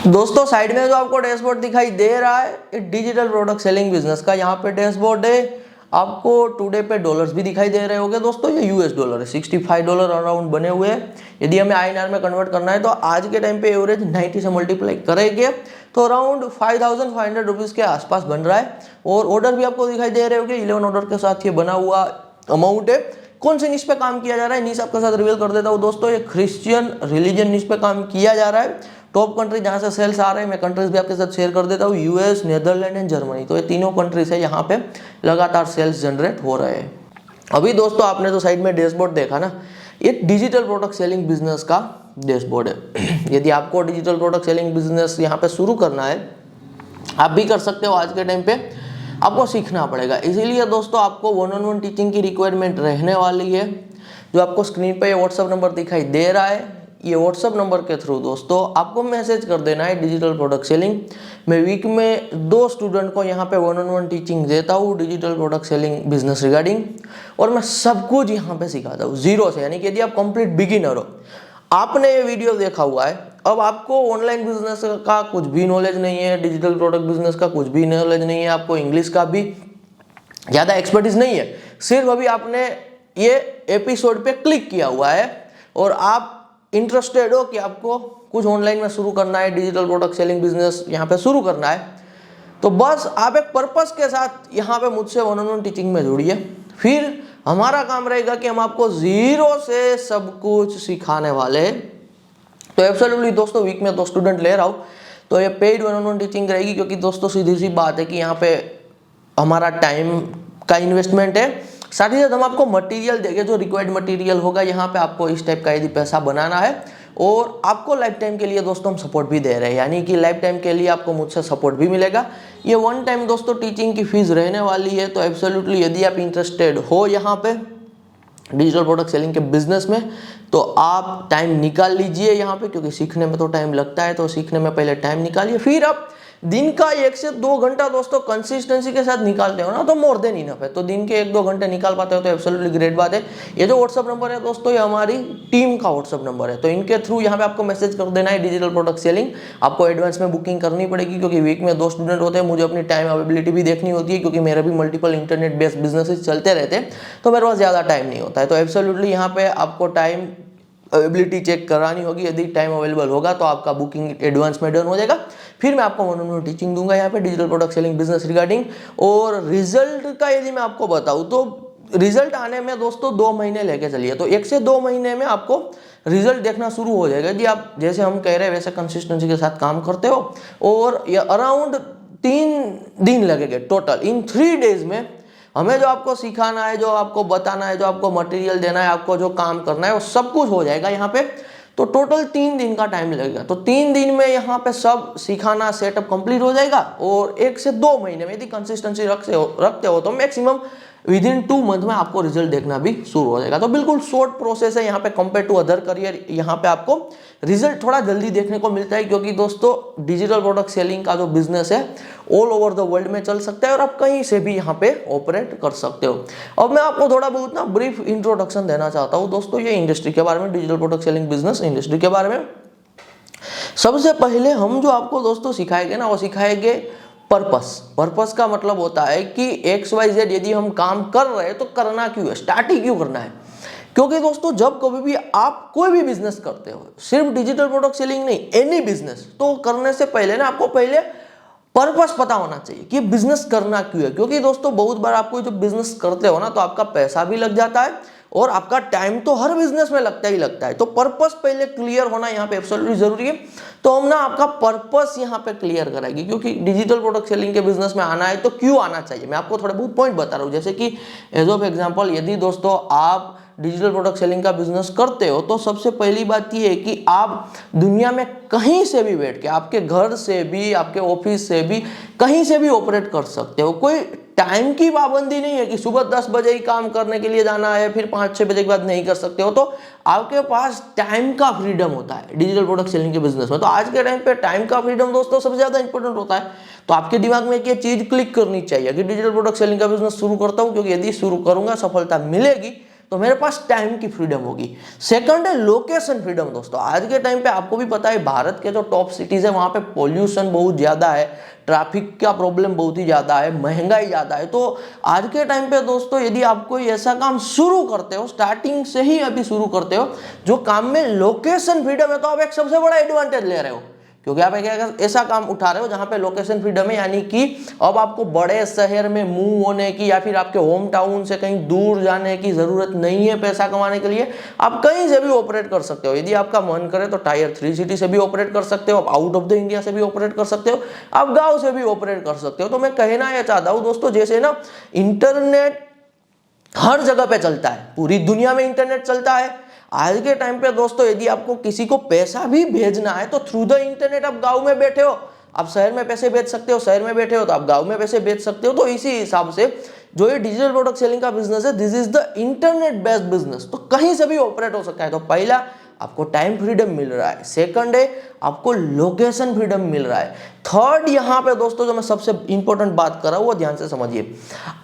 दोस्तों साइड में जो आपको डैशबोर्ड दिखाई दे रहा है ये डिजिटल प्रोडक्ट सेलिंग बिजनेस का यहाँ पे डैशबोर्ड है। आपको टुडे पे डॉलर्स भी दिखाई दे रहे होंगे दोस्तों, ये यूएस डॉलर है, $65 अराउंड बने हुए हैं। यदि हमें आईएनआर में कन्वर्ट करना है तो आज के टाइम पे एवरेज 90 से मल्टीप्लाई करेंगे तो अराउंड 5500 रुपीज के आसपास बन रहा है। और ऑर्डर भी आपको दिखाई दे रहे होंगे, 11 ऑर्डर के साथ ये बना हुआ अमाउंट है। कौन से निश पे काम किया जा रहा है, निश आपके साथ रिवील कर देता हूँ दोस्तों। ये क्रिश्चियन रिलीजन निश पे काम किया जा रहा है। टॉप कंट्री जहाँ से सेल्स आ रहे हैं, मैं कंट्रीज भी आपके साथ शेयर कर देता हूँ, यूएस, नीदरलैंड एंड जर्मनी। तो ये तीनों कंट्रीज है यहाँ पे लगातार सेल्स जनरेट हो रहे हैं। अभी दोस्तों आपने जो साइड में डैशबोर्ड देखा ना, ये डिजिटल प्रोडक्ट सेलिंग बिजनेस का डैशबोर्ड है। यदि आपको डिजिटल प्रोडक्ट सेलिंग बिजनेस यहाँ पे शुरू करना है, आप भी कर सकते हो। आज के टाइम पे आपको सीखना पड़ेगा, इसीलिए दोस्तों आपको 1-on-1 टीचिंग की रिक्वायरमेंट रहने वाली है। जो आपको स्क्रीन पे ये व्हाट्सअप नंबर दिखाई दे रहा है, ये व्हाट्सअप नंबर के थ्रू दोस्तों आपको मैसेज कर देना है डिजिटल प्रोडक्ट सेलिंग। मैं वीक में 2 स्टूडेंट को यहाँ पे 1-on-1 टीचिंग देता हूँ digital product selling business regarding, और मैं सब कुछ यहाँ पे सिखाता हूँ जीरो से। यानी कि यदि आप कंप्लीट बिगिनर हो, आपने ये वीडियो देखा हुआ है, अब आपको ऑनलाइन बिजनेस का कुछ भी नॉलेज नहीं है, डिजिटल प्रोडक्ट बिजनेस का कुछ भी नॉलेज नहीं है, आपको इंग्लिश का भी ज़्यादा एक्सपर्टीज नहीं है, सिर्फ अभी आपने ये एपिसोड पे क्लिक किया हुआ है और आप इंटरेस्टेड हो कि आपको कुछ ऑनलाइन में शुरू करना है, डिजिटल प्रोडक्ट सेलिंग बिजनेस यहाँ पे शुरू करना है, तो बस आप एक पर्पस के साथ यहाँ पे मुझसे 1-on-1 टीचिंग में जुड़िए। फिर हमारा काम रहेगा कि हम आपको जीरो से सब कुछ सिखाने वाले हैं। तो एब्सोल्युटली दोस्तों वीक में 2 स्टूडेंट ले रहा हूँ, तो ये पेड 1-on-1 टीचिंग रहेगी, क्योंकि दोस्तों सीधी सी बात है कि यहाँ पे हमारा टाइम का इन्वेस्टमेंट है। साथ ही साथ हम आपको मटेरियल देंगे, जो रिक्वायर्ड मटेरियल होगा यहाँ पे आपको इस टाइप का यदि पैसा बनाना है, और आपको लाइफ टाइम के लिए दोस्तों हम सपोर्ट भी दे रहे हैं। यानी कि लाइफ टाइम के लिए आपको मुझसे सपोर्ट भी मिलेगा। ये 1 टाइम दोस्तों टीचिंग की फीस रहने वाली है। तो एब्सोल्युटली यदि आप इंटरेस्टेड हो यहाँ पे डिजिटल प्रोडक्ट सेलिंग के बिजनेस में, तो आप टाइम निकाल लीजिए यहाँ पे, क्योंकि सीखने में तो टाइम लगता है, तो सीखने में पहले टाइम निकालिए। फिर आप दिन का 1 से 2 घंटा दोस्तों कंसिस्टेंसी के साथ निकालते हो ना, तो मोर देन इनफ है। तो दिन के 1-2 घंटे निकाल पाते हो तो एब्सोल्युटली ग्रेट बात है। ये जो व्हाट्सअप नंबर है दोस्तों, ये हमारी टीम का व्हाट्सअप नंबर है, तो इनके थ्रू यहाँ पे आपको मैसेज कर देना है डिजिटल प्रोडक्ट सेलिंग। आपको एडवांस में बुकिंग करनी पड़ेगी, क्योंकि वीक में 2 स्टूडेंट होते हैं, मुझे अपनी टाइम अवेलेबिलिटी भी देखनी होती है, क्योंकि मेरे भी मल्टीपल इंटरनेट बेस्ड बिजनेसेस चलते रहते हैं, तो मेरे पास ज़्यादा टाइम नहीं होता है। तो एब्सोल्युटली यहाँ पे आपको टाइम अवेलेबिलिटी चेक करानी होगी। यदि टाइम अवेलेबल होगा तो आपका बुकिंग एडवांस में डन हो जाएगा। फिर मैं आपको 1-on-1 टीचिंग दूंगा यहाँ पे digital product selling business regarding. और रिजल्ट का यदि मैं आपको बताऊँ तो रिजल्ट आने में दोस्तों 2 महीने लेके चलिए, तो 1 से 2 महीने में आपको रिजल्ट देखना शुरू हो जाएगा। यदि आप जैसे हम कह रहे हैं वैसे कंसिस्टेंसी के साथ काम करते हो, और ये अराउंड 3 दिन लगेंगे टोटल। इन 3 डेज में हमें जो आपको सिखाना है, जो आपको बताना है, जो आपको मटेरियल देना है, आपको जो काम करना है, वो सब कुछ हो जाएगा यहाँ पे। तो टोटल 3 दिन का टाइम लगेगा। तो 3 दिन में यहाँ पे सब सिखाना सेटअप कंप्लीट हो जाएगा, और 1 से 2 महीने में यदि कंसिस्टेंसी रखते हो तो मैक्सिमम विदिन 2 मंथ में आपको रिजल्ट देखना भी शुरू हो जाएगा। तो बिल्कुल शॉर्ट प्रोसेस है यहाँ पे कंपेयर टू अदर करियर। यहाँ पे आपको रिजल्ट थोड़ा जल्दी देखने को मिलता है, क्योंकि दोस्तों डिजिटल प्रोडक्ट सेलिंग का जो बिजनेस है ऑल ओवर द वर्ल्ड में चल सकता है, और आप कहीं से भी यहाँ पे ऑपरेट कर सकते हो। अब मैं आपको थोड़ा बहुत ना ब्रीफ इंट्रोडक्शन देना चाहता हूँ दोस्तों, ये इंडस्ट्री के बारे में, digital product selling business industry के बारे में। सबसे पहले हम जो आपको दोस्तों सिखाएंगे ना, वो सिखाएंगे पर्पस का मतलब होता है कि XYZ यदि हम काम कर रहे हैं तो करना क्यों है, स्टार्ट ही क्यों करना है। क्योंकि दोस्तों जब कभी भी आप कोई भी बिजनेस करते हो, सिर्फ डिजिटल प्रोडक्ट सेलिंग नहीं, एनी बिजनेस, तो करने से पहले ना आपको पहले पर्पस पता होना चाहिए कि बिजनेस करना क्यों है। क्योंकि दोस्तों बहुत बार आपको जो बिजनेस करते हो ना, तो आपका पैसा भी लग जाता है और आपका टाइम तो हर बिजनेस में लगता ही लगता है। तो पर्पस पहले क्लियर होना यहाँ पे एब्सोल्युटली जरूरी है। तो हम ना आपका पर्पस यहाँ पे क्लियर कराएंगे, क्योंकि डिजिटल प्रोडक्ट सेलिंग के बिजनेस में आना है तो क्यों आना चाहिए। मैं आपको थोड़े बहुत पॉइंट बता रहा हूँ, जैसे कि एज ऑफ एग्जाम्पल, यदि दोस्तों आप डिजिटल प्रोडक्ट सेलिंग का बिजनेस करते हो, तो सबसे पहली बात यह है कि आप दुनिया में कहीं से भी बैठ के, आपके घर से भी, आपके ऑफिस से भी, कहीं से भी ऑपरेट कर सकते हो। कोई टाइम की पाबंदी नहीं है कि सुबह 10 बजे ही काम करने के लिए जाना है, फिर 5-6 बजे के बाद नहीं कर सकते हो। तो आपके पास टाइम का फ्रीडम होता है डिजिटल प्रोडक्ट सेलिंग के बिजनेस में। तो आज के टाइम पे टाइम का फ्रीडम दोस्तों सबसे ज्यादा इंपॉर्टेंट होता है। तो आपके दिमाग में एक चीज क्लिक करनी चाहिए कि डिजिटल प्रोडक्ट सेलिंग का बिजनेस शुरू करता हूं, क्योंकि यदि शुरू करूंगा सफलता मिलेगी, तो मेरे पास टाइम की फ्रीडम होगी। सेकंड है लोकेशन फ्रीडम। दोस्तों आज के टाइम पे आपको भी पता है भारत के जो टॉप सिटीज है वहां पे पॉल्यूशन बहुत ज्यादा है, ट्रैफिक का प्रॉब्लम बहुत ही ज्यादा है, महंगाई ज्यादा है। तो आज के टाइम पे दोस्तों यदि आप कोई ऐसा काम शुरू करते हो, स्टार्टिंग से ही अभी शुरू करते हो जो काम में लोकेशन फ्रीडम है, तो आप एक सबसे बड़ा एडवांटेज ले रहे हो, क्योंकि आप एक ऐसा काम उठा रहे हो जहां पे लोकेशन फ्रीडम है, यानी कि अब आपको बड़े शहर में मूव होने की या फिर आपके होम टाउन से कहीं दूर जाने की जरूरत नहीं है पैसा कमाने के लिए। आप कहीं से भी ऑपरेट कर सकते हो। यदि आपका मन करे तो टायर 3 सिटी से भी ऑपरेट कर सकते हो, आप आउट ऑफ द इंडिया से भी ऑपरेट कर सकते हो, आप गाँव से भी ऑपरेट कर सकते हो। तो मैं कहना यह चाहता हूं दोस्तों, जैसे ना इंटरनेट हर जगह पे चलता है, पूरी दुनिया में इंटरनेट चलता है, आज के टाइम पे दोस्तों यदि आपको किसी को पैसा भी भेजना है तो थ्रू द इंटरनेट, आप गांव में बैठे हो आप शहर में पैसे भेज सकते हो, शहर में बैठे हो तो आप गांव में पैसे भेज सकते हो। तो इसी हिसाब से जो ये डिजिटल प्रोडक्ट सेलिंग का बिजनेस है, this is the internet based business, तो कहीं से भी ऑपरेट हो सकता है। तो पहला आपको टाइम फ्रीडम मिल रहा है, सेकंड है आपको लोकेशन फ्रीडम मिल रहा है, थर्ड यहां पे दोस्तों जो मैं सबसे इंपॉर्टेंट बात कर रहा हूं वो ध्यान से समझिए,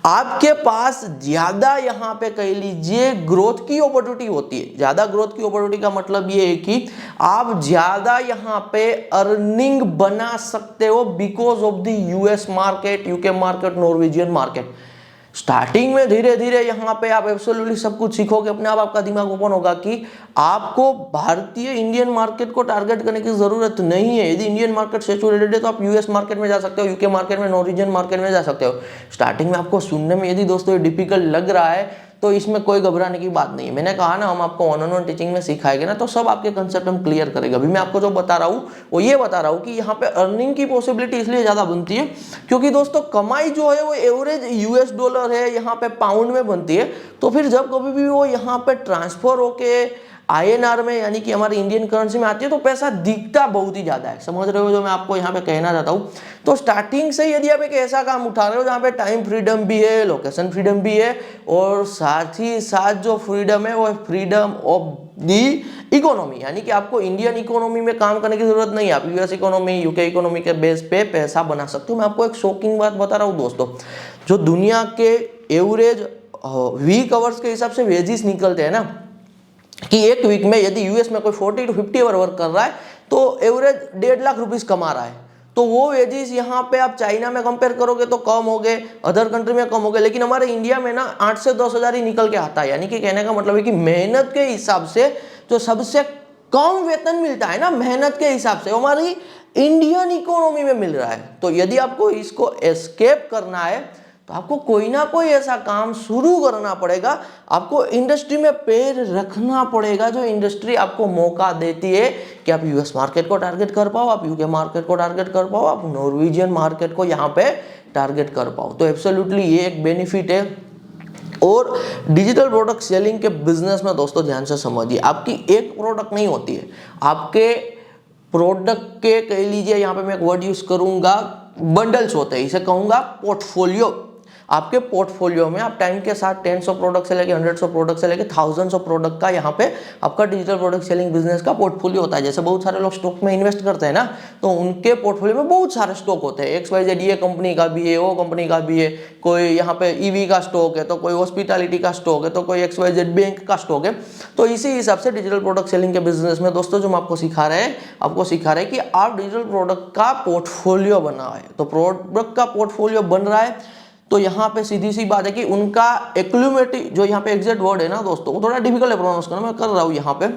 आपके पास ज्यादा यहां पे कह लीजिए ग्रोथ की अपॉर्चुनिटी होती है। ज्यादा ग्रोथ की अपॉर्चुनिटी का मतलब ये है कि आप ज्यादा यहां पे अर्निंग बना सकते हो because of the US market, UK market, Norwegian market. Starting में धीरे धीरे यहाँ पे आप एब्सोल्युटली सब कुछ सीखोगे, अपने आप आपका दिमाग ओपन होगा कि आपको भारतीय इंडियन मार्केट को टारगेट करने की जरूरत नहीं है। यदि इंडियन मार्केट सैचुरेटेड है तो आप यूएस मार्केट में जा सकते हो, यूके मार्केट में, नॉर्वेजियन मार्केट में जा सकते हो। स्टार्टिंग में आपको सुनने में यदि दोस्तों ये डिफिकल्ट लग रहा है तो इसमें कोई घबराने की बात नहीं है। मैंने कहा ना हम आपको ऑन वन टीचिंग में सिखाएंगे ना, तो सब आपके कंसेप्ट हम क्लियर करेंगे। अभी मैं आपको जो बता रहा हूँ वो ये बता रहा हूँ कि यहाँ पे अर्निंग की पॉसिबिलिटी इसलिए ज्यादा बनती है क्योंकि दोस्तों कमाई जो है वो एवरेज यूएस डॉलर है, यहाँ पे पाउंड में बनती है। तो फिर जब कभी भी वो यहाँ पे ट्रांसफर होके आईएनआर में यानी कि हमारी इंडियन करेंसी में आती है तो पैसा दिखता बहुत ही ज्यादा है। समझ रहे हो जो मैं आपको यहाँ पे कहना चाहता हूँ? तो स्टार्टिंग से यदि आप एक ऐसा काम उठा रहे हो जहाँ पे टाइम फ्रीडम भी है, लोकेशन फ्रीडम भी है, और साथ ही साथ जो फ्रीडम है वो फ्रीडम ऑफ दी इकोनॉमी, यानी कि आपको इंडियन इकोनॉमी में काम करने की जरूरत नहीं है, आप यूएस इकोनॉमी, यूके इकोनॉमी के बेस पे पैसा बना सकते हो। मैं आपको एक शॉकिंग बात बता रहा हूँ दोस्तों, जो दुनिया के एवरेज वीक आवर्स के हिसाब से वेजेस निकलते हैं ना, कि एक वीक में यदि यूएस में कोई 40 to 50 आवर वर्क कर रहा है तो एवरेज 1.5 लाख रुपीस कमा रहा है, तो वो वेजेस यहाँ पे आप चाइना में कंपेयर करोगे तो कम हो गए, अदर कंट्री में कम हो गए, लेकिन हमारे इंडिया में ना 8 से 10 हजार ही निकल के आता है। यानी कि कहने का मतलब है कि मेहनत के हिसाब से जो सबसे कम वेतन मिलता है ना, मेहनत के हिसाब से हमारी इंडियन इकोनॉमी में मिल रहा है। तो यदि आपको इसको एस्केप करना है तो आपको कोई ना कोई ऐसा काम शुरू करना पड़ेगा, आपको इंडस्ट्री में पैर रखना पड़ेगा जो इंडस्ट्री आपको मौका देती है कि आप यूएस मार्केट को टारगेट कर पाओ, आप यूके मार्केट को टारगेट कर पाओ, आप नॉर्वेजियन मार्केट को यहाँ पे टारगेट कर पाओ। तो एब्सोल्युटली ये एक बेनिफिट है। और डिजिटल प्रोडक्ट सेलिंग के बिजनेस में दोस्तों ध्यान से समझिए, आपकी एक प्रोडक्ट नहीं होती है, आपके प्रोडक्ट के कह लीजिए, यहाँ पे मैं एक वर्ड यूज करूंगा, बंडल्स होते हैं, इसे कहूंगा पोर्टफोलियो। आपके पोर्टफोलियो में आप टाइम के साथ 10 प्रोडक्ट से लेके 100 प्रोडक्ट से लेके थाउजेंड्स ऑफ प्रोडक्ट का यहाँ पे आपका डिजिटल प्रोडक्ट सेलिंग बिजनेस का पोर्टफोलियो होता है। जैसे बहुत सारे लोग स्टॉक में इन्वेस्ट करते हैं ना, तो उनके पोर्टफोलियो में बहुत सारे स्टॉक होते हैं, XYZ ये कंपनी का भी है, वो कंपनी का भी है, कोई यहाँ पे ईवी का स्टॉक है, तो कोई हॉस्पिटैलिटी का स्टॉक है, तो कोई XYZ बैंक का स्टॉक है। तो इसी हिसाब से डिजिटल प्रोडक्ट सेलिंग के बिजनेस में दोस्तों जो हम आपको सिखा रहे हैं, कि आप डिजिटल प्रोडक्ट का पोर्टफोलियो बना है। तो प्रोडक्ट का पोर्टफोलियो बन रहा है तो यहाँ पे सीधी सी बात है कि उनका एक्यूमुलेटिव, जो यहाँ पे एग्जैक्ट वर्ड है ना दोस्तों, वो थोड़ा डिफिकल्ट है प्रोनाउंस करना, मैं कर रहा हूँ यहाँ पे,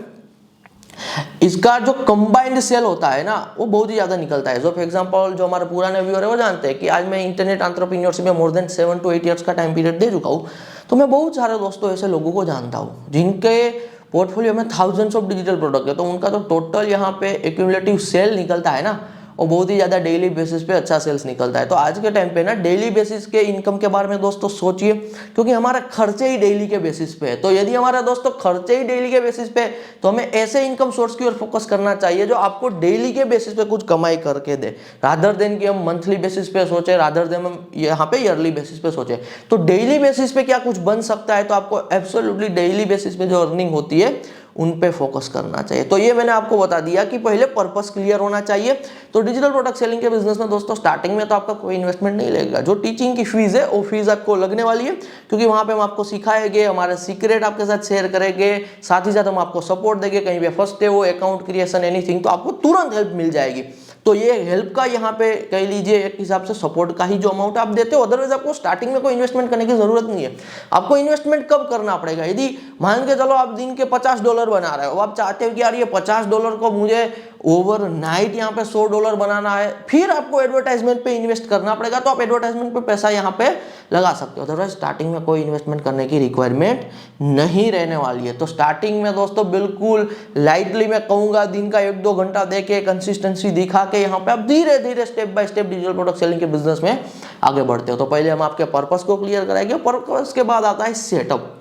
इसका जो कंबाइंड सेल होता है ना वो बहुत ही ज्यादा निकलता है। जो फॉर एग्जांपल जो हमारे पुराने व्यूअर है वो जानते हैं कि आज मैं इंटरनेट एंटरप्रेन्योरशिप में मोर देन 7 to 8 ईयर्स का टाइम पीरियड दे चुका हूँ। तो मैं बहुत सारे दोस्तों ऐसे लोगों को जानता हूँ जिनके पोर्टफोलियो में थाउजेंड्स ऑफ डिजिटल प्रोडक्ट है, तो उनका जो टोटल यहाँ पे एक्यूमुलेटिव सेल निकलता है ना और बहुत ही ज़्यादा डेली बेसिस पे अच्छा सेल्स निकलता है। तो आज के टाइम पे ना डेली बेसिस के इनकम के बारे में दोस्तों सोचिए, क्योंकि हमारा खर्चे ही डेली के बेसिस पे है। तो यदि हमारा दोस्तों खर्चे ही डेली के बेसिस पे, तो हमें ऐसे इनकम सोर्स की ओर फोकस करना चाहिए जो आपको डेली के बेसिस पे कुछ कमाई करके दे, रादर देन कि हम मंथली बेसिस पे सोचे, रादर देन हम यहाँ पे ईयरली बेसिस पे सोचे। तो डेली बेसिस पे क्या कुछ बन सकता है, तो आपको एब्सोल्युटली डेली बेसिस पे जो अर्निंग होती है उन पे फोकस करना चाहिए। तो ये मैंने आपको बता दिया कि पहले पर्पस क्लियर होना चाहिए। तो डिजिटल प्रोडक्ट सेलिंग के बिजनेस में दोस्तों स्टार्टिंग में तो आपका कोई इन्वेस्टमेंट नहीं लगेगा। जो टीचिंग की फीस है वो फीस आपको लगने वाली है, क्योंकि वहां पे हम आपको सिखाएंगे, हमारे सीक्रेट आपके साथ शेयर करेंगे, साथ ही साथ हम आपको सपोर्ट देंगे। कहीं पे फंसते हो अकाउंट क्रिएशन एनीथिंग, तो आपको तुरंत हेल्प मिल जाएगी। तो ये हेल्प का यहाँ पे कह लीजिए एक हिसाब से सपोर्ट का ही जो अमाउंट आप देते हो। अदरवाइज आपको स्टार्टिंग में कोई इन्वेस्टमेंट करने की जरूरत नहीं है। आपको इन्वेस्टमेंट कब करना पड़ेगा? यदि मान के चलो आप दिन के $50 बना रहे हो, आप चाहते हो कि यार ये $50 को मुझे ओवरनाइट यहाँ पे $100 बनाना है, फिर आपको एडवर्टाइजमेंट पे इन्वेस्ट करना पड़ेगा, तो आप एडवर्टाइजमेंट पे पैसा यहाँ पे लगा सकते हो। अदरवाइज स्टार्टिंग में कोई इन्वेस्टमेंट करने की रिक्वायरमेंट नहीं रहने वाली है। तो स्टार्टिंग में दोस्तों बिल्कुल लाइटली मैं कहूँगा, दिन का 1-2 घंटा दे के कंसिस्टेंसी दिखा के यहाँ पे आप धीरे धीरे step by step digital product selling के बिजनेस में आगे बढ़ते हो। तो पहले हम आपके पर्पस को क्लियर कराएंगे, पर्पस के बाद आता है सेटअप।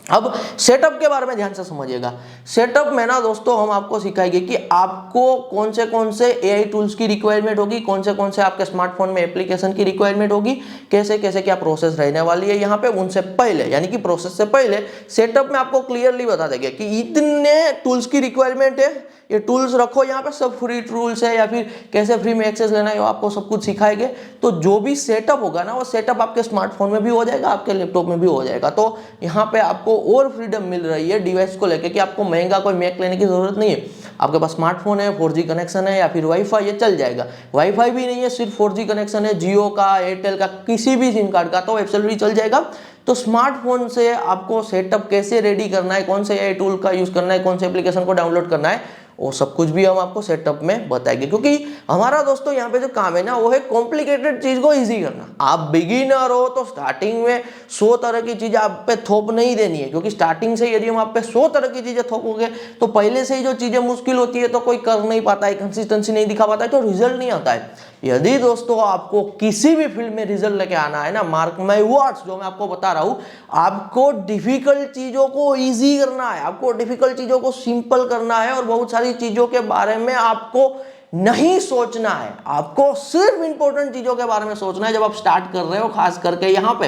अब सेटअप के बारे में ध्यान से समझिएगा। सेटअप में ना दोस्तों हम आपको सिखाएंगे कि आपको कौन से एआई टूल्स की रिक्वायरमेंट होगी, कौन से आपके स्मार्टफोन में एप्लीकेशन की रिक्वायरमेंट होगी, कैसे कैसे क्या प्रोसेस रहने वाली है यहाँ पे। उनसे पहले यानी कि प्रोसेस से पहले सेटअप में आपको क्लियरली बता देंगे कि इतने टूल्स की रिक्वायरमेंट है, ये टूल्स रखो यहाँ पे, सब फ्री टूल्स है, या फिर कैसे फ्री में एक्सेस लेना है वो आपको सब कुछ सिखाएंगे। तो जो भी सेटअप होगा ना, वो सेटअप आपके स्मार्टफोन में भी हो जाएगा, आपके लैपटॉप में भी हो जाएगा। तो यहाँ पे आपको और फ्रीडम मिल रही है डिवाइस को लेकर कि आपको महंगा कोई मैक लेने की जरूरत नहीं है। आपके पास स्मार्टफोन है, 4G कनेक्शन है या फिर वाईफाई, ये चल जाएगा। वाईफाई भी नहीं है, सिर्फ 4G कनेक्शन है, जियो का, एयरटेल का, किसी भी सिम कार्ड का, तो एब्सोल्युटली चल जाएगा। तो स्मार्टफोन से आपको सेटअप कैसे रेडी करना है, कौन से एआई टूल का यूज करना है, कौन से एप्लीकेशन को डाउनलोड करना है, वो सब कुछ भी हम आपको सेटअप में बताएंगे। क्योंकि हमारा दोस्तों यहाँ पे जो काम है ना, वो है कॉम्प्लिकेटेड चीज को इजी करना। आप बिगिनर हो तो स्टार्टिंग में 100 तरह की चीजें आप पे थोप नहीं देनी है, क्योंकि स्टार्टिंग से यदि हम आप पे 100 तरह की चीजें थोपोगे तो पहले से ही जो चीजें मुश्किल होती है तो कोई कर नहीं पाता है, कंसिस्टेंसी नहीं दिखा पाता है, तो रिजल्ट नहीं आता है। यदि दोस्तों आपको किसी भी फील्ड में रिजल्ट लेके आना है ना, मार्क माय वर्ड्स, जो मैं आपको बता रहा हूं, आपको डिफिकल्ट चीजों को इजी करना है, आपको डिफिकल्ट चीजों को सिंपल करना है, और बहुत सारी चीजों के बारे में आपको नहीं सोचना है। आपको सिर्फ इंपॉर्टेंट चीजों के बारे में सोचना है जब आप स्टार्ट कर रहे हो, खास करके यहाँ पे।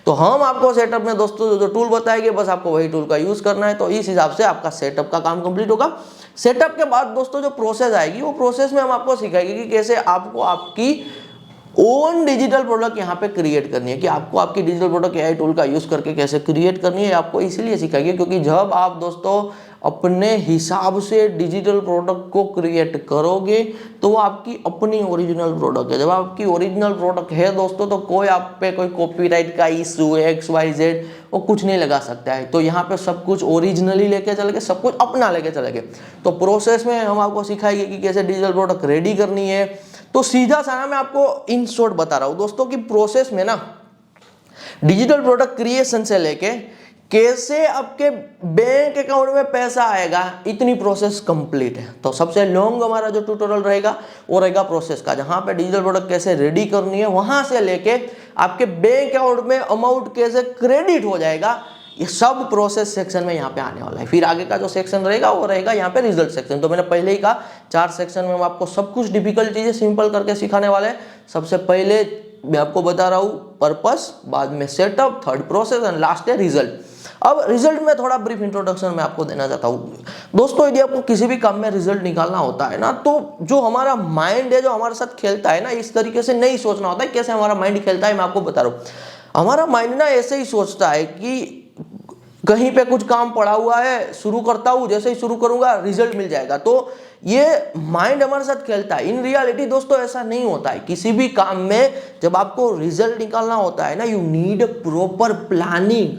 तो हम आपको सेटअप में दोस्तों जो टूल बताएंगे, बस आपको वही टूल का यूज करना है। तो इस हिसाब से आपका सेटअप का काम कंप्लीट होगा। सेटअप के बाद दोस्तों जो प्रोसेस आएगी, वो प्रोसेस में हम आपको सिखाएंगे कि कैसे आपको आपकी ओन डिजिटल प्रोडक्ट यहाँ पे क्रिएट करनी है, कि आपको आपकी डिजिटल प्रोडक्ट एआई टूल का यूज करके कैसे क्रिएट करनी है। आपको इसलिए सिखाएंगे क्योंकि जब आप दोस्तों अपने हिसाब से डिजिटल प्रोडक्ट को क्रिएट करोगे तो वो आपकी अपनी ओरिजिनल प्रोडक्ट है। जब आपकी ओरिजिनल प्रोडक्ट है दोस्तों, तो कोई आप पे कोई कॉपीराइट का इशू XYZ वो कुछ नहीं लगा सकता है। तो यहाँ पे सब कुछ ओरिजिनली लेके चलेंगे, सब कुछ अपना लेके चलेंगे। तो प्रोसेस में हम आपको सिखाएंगे कि कैसे डिजिटल प्रोडक्ट रेडी करनी है। तो सीधा सा ना मैं आपको इन शॉर्ट बता रहा हूँ दोस्तों कि प्रोसेस में ना डिजिटल प्रोडक्ट क्रिएशन से लेके कैसे आपके बैंक अकाउंट में पैसा आएगा, इतनी प्रोसेस कंप्लीट है। तो सबसे लॉन्ग हमारा जो ट्यूटोरियल रहेगा वो रहेगा प्रोसेस का, जहां पे डिजिटल प्रोडक्ट कैसे रेडी करनी है, वहां से लेके आपके बैंक अकाउंट में अमाउंट कैसे क्रेडिट हो जाएगा, ये सब प्रोसेस सेक्शन में यहाँ पे आने वाला है। फिर आगे का जो सेक्शन रहेगा वो रहेगा यहाँ पे रिजल्ट सेक्शन। तो मैंने पहले ही कहा 4 सेक्शन में हम आपको सब कुछ डिफिकल्ट चीजें सिंपल करके सिखाने वाले हैं। सबसे पहले मैं आपको बता रहा हूँ पर्पस, बाद में setup, third process and last है रिजल्ट। अब रिजल्ट में थोड़ा ब्रीफ इंट्रोडक्शन मैं आपको देना चाहता हूँ दोस्तों। यदि आपको किसी भी काम में रिजल्ट निकालना होता है ना, तो जो हमारा माइंड है, जो हमारे साथ खेलता है ना, इस तरीके से नहीं सोचना होता है। कैसे हमारा माइंड खेलता है मैं आपको बता रहा हूँ। हमारा माइंड ना ऐसे ही सोचता है कि कहीं पे कुछ काम पड़ा हुआ है, शुरू करता हूं, जैसे ही शुरू करूंगा रिजल्ट मिल जाएगा। तो ये माइंड हमारे साथ खेलता है। इन रियलिटी दोस्तों ऐसा नहीं होता है। किसी भी काम में जब आपको रिजल्ट निकालना होता है ना, you need proper planning,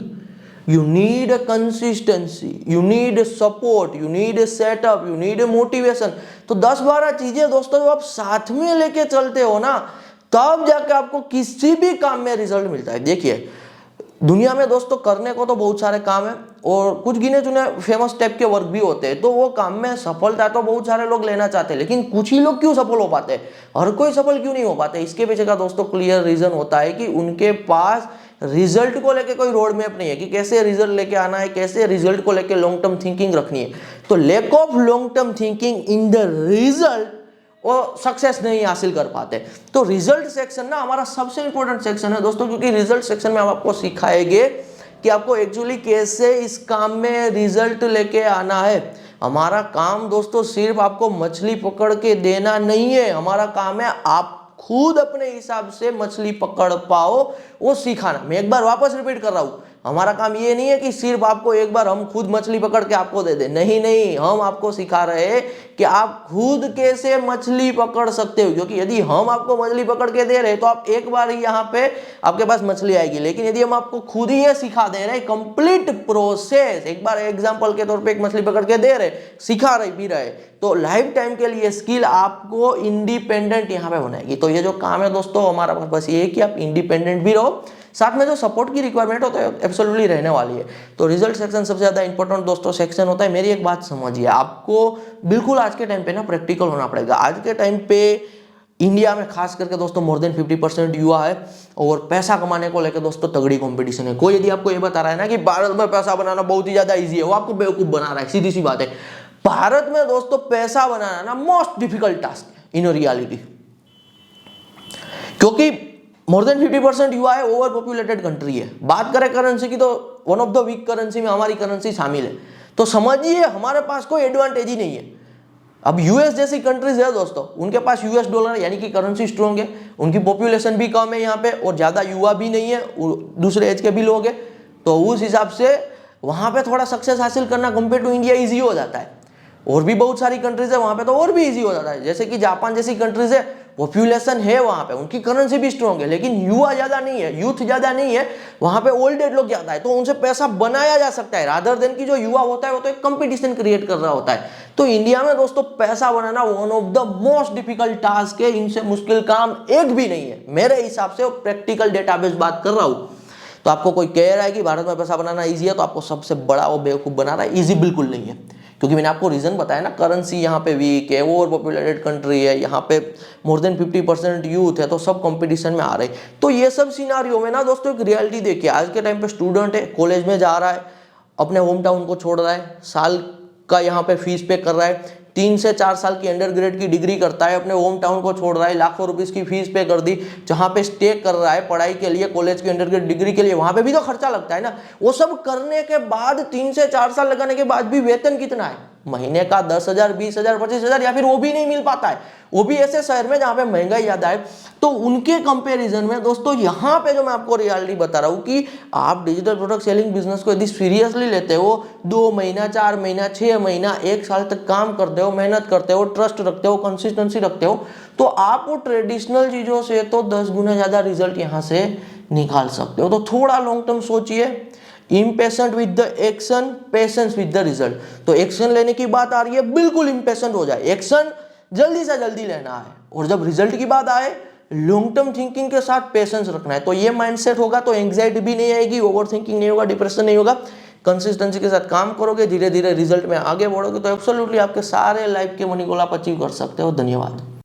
you need a consistency, you need a support, you need a setup, you need a motivation। तो 10-12 चीजें दोस्तों जब आप साथ में लेके चलते हो ना, तब जाके आपको किसी भी काम में रिजल्ट मिलता है। देखिए दुनिया में दोस्तों करने को तो बहुत सारे काम है, और कुछ गिने चुने फेमस टाइप के वर्क भी होते हैं। तो वो काम में सफलता तो बहुत सारे लोग लेना चाहते हैं, लेकिन कुछ ही लोग क्यों सफल हो पाते हैं, हर कोई सफल क्यों नहीं हो पाते? इसके पीछे का दोस्तों क्लियर रीजन होता है कि उनके पास रिजल्ट को लेके कोई रोड मैप नहीं है कि कैसे रिजल्ट लेके आना है, कैसे रिजल्ट को लेके लॉन्ग टर्म थिंकिंग रखनी है। तो lack of long term thinking in the result वो सक्सेस नहीं हासिल कर पाते। तो रिजल्ट सेक्शन ना हमारा सबसे इंपॉर्टेंट सेक्शन है दोस्तों, क्योंकि रिजल्ट सेक्शन में हम आपको सिखाएंगे कि आपको एक्चुअली कैसे इस काम में रिजल्ट लेके आना है। हमारा काम दोस्तों सिर्फ आपको मछली पकड़ के देना नहीं है, हमारा काम है आप खुद अपने हिसाब से मछली पकड़ पाओ वो सिखाना। मैं एक बार वापस रिपीट कर रहा हूं, हमारा काम ये नहीं है कि सिर्फ आपको एक बार हम खुद मछली पकड़ के आपको दे दे, नहीं, हम आपको सिखा रहे हैं कि आप खुद कैसे मछली पकड़ सकते हो। क्योंकि यदि हम आपको मछली पकड़ के दे रहे हैं तो आप एक बार ही यहाँ पे आपके पास मछली आएगी, लेकिन यदि हम आपको खुद ही ये सिखा दे रहे हैं कंप्लीट प्रोसेस, एक बार एग्जांपल के तौर पे एक मछली पकड़ के दे रहे, सिखा रहे भी रहे, तो लाइफ टाइम के लिए स्किल आपको इंडिपेंडेंट यहाँ पे बनाएगी। तो ये जो काम है दोस्तों हमारा बस ये है कि आप इंडिपेंडेंट भी रहो, साथ में जो सपोर्ट की रिक्वायरमेंट होता है एब्सोल्युटली रहने वाली है। तो रिजल्ट सेक्शन सबसे ज्यादा इंपॉर्टेंट दोस्तों सेक्शन होता है। मेरी एक बात समझिए, आपको बिल्कुल आज के टाइम पे ना प्रैक्टिकल होना पड़ेगा। आज के टाइम पे इंडिया में खास करके दोस्तों मोर देन 50% युवा है और पैसा कमाने को लेकर दोस्तों तगड़ी कंपटीशन है। कोई यदि आपको ये बता रहा है ना कि भारत में पैसा बनाना बहुत ही ज्यादा इजी है, वो आपको बेवकूफ बना रहा है। सीधी सी बात है, भारत में दोस्तों पैसा बनाना ना मोस्ट डिफिकल्ट टास्क है इन रियलिटी, क्योंकि मोर देन 50% युवा है, ओवर पॉपुलेटेड कंट्री है। बात करें करेंसी की तो one of the week currency में हमारी करेंसी शामिल है। तो समझिए हमारे पास कोई एडवांटेज ही नहीं है। अब यूएस जैसी कंट्रीज है दोस्तों, उनके पास यूएस डॉलर यानी कि करेंसी स्ट्रॉन्ग है, उनकी पॉपुलेशन भी कम है यहाँ पे और ज्यादा युवा भी नहीं है, दूसरे एज के भी लोग हैं, तो उस हिसाब से वहां पे थोड़ा सक्सेस हासिल करना कंपेयर टू इंडिया इजी हो जाता है। और भी बहुत सारी कंट्रीज है वहां पे तो और भी इजी हो जाता है, जैसे कि जापान जैसी कंट्रीज है, पॉपुलेशन है वहां पे, उनकी करेंसी भी स्ट्रॉन्ग है, लेकिन युवा ज्यादा नहीं है, यूथ ज्यादा नहीं है, वहां पे ओल्ड एज लोग ज्यादा है, तो उनसे पैसा बनाया जा सकता है रादर देन की जो युवा होता है वो तो एक कंपटीशन क्रिएट कर रहा होता है। तो इंडिया में दोस्तों पैसा बनाना one of the most difficult task है, इनसे मुश्किल काम एक भी नहीं है मेरे हिसाब से। प्रैक्टिकल डेटाबेस बात कर रहा हूं, तो आपको कोई कह रहा है कि भारत में पैसा बनाना ईजी है तो आपको सबसे बड़ा वो बेवकूफ बना रहा है। ईजी बिल्कुल नहीं है, क्योंकि मैंने आपको रीजन बताया ना, करेंसी यहाँ पे वीक है, ओवर पॉपुलेटेड कंट्री है, यहाँ पे मोर देन 50% यूथ है, तो सब कंपटीशन में आ रहे हैं। तो ये सब सिनारियो में ना दोस्तों एक रियलिटी देखिए, आज के टाइम पे स्टूडेंट है, कॉलेज में जा रहा है, अपने होम टाउन को छोड़ रहा है, साल का यहाँ पे फीस पे कर रहा है, 3 से 4 साल की अंडरग्रेड की डिग्री करता है, अपने होम टाउन को छोड़ रहा है, लाखों रुपीस की फीस पे कर दी, जहां पे स्टे कर रहा है पढ़ाई के लिए, कॉलेज की अंडरग्रेड डिग्री के लिए, वहां पे भी तो खर्चा लगता है ना। वो सब करने के बाद 3 से 4 साल लगाने के बाद भी वेतन कितना है? महीने का 10,000, 20,000, 25,000 या फिर वो भी नहीं मिल पाता है, वो भी ऐसे शहर में जहां पे महंगाई ज्यादा है। तो उनके कंपैरिजन में दोस्तों यहाँ पे जो मैं आपको रियलिटी बता रहा हूँ कि आप डिजिटल प्रोडक्ट सेलिंग बिजनेस को यदि सीरियसली लेते हो, 2 महीना, 4 महीना, 6 महीना, 1 साल तक काम करते हो, मेहनत करते हो, ट्रस्ट रखते हो, कंसिस्टेंसी रखते हो, तो आप वो ट्रेडिशनल चीजों से तो 10 गुना ज्यादा रिजल्ट यहाँ से निकाल सकते हो। तो थोड़ा लॉन्ग टर्म सोचिए, impatient with the action, patience with the result. तो एक्शन लेने की बात आ रही है, बिल्कुल इम्पेशेंट हो जाए, एक्शन जल्दी से जल्दी लेना है, और जब रिजल्ट की बात आए लॉन्ग टर्म थिंकिंग के साथ पेशेंस रखना है। तो ये माइंडसेट होगा तो एंग्जाइटी भी नहीं आएगी, ओवर थिंकिंग नहीं होगा, डिप्रेशन नहीं होगा। कंसिस्टेंसी के साथ काम करोगे, धीरे धीरे रिजल्ट में आगे बढ़ोगे, तो एब्सोल्युटली आपके सारे लाइफ के मनी गोल आप अचीव कर सकते हो। धन्यवाद।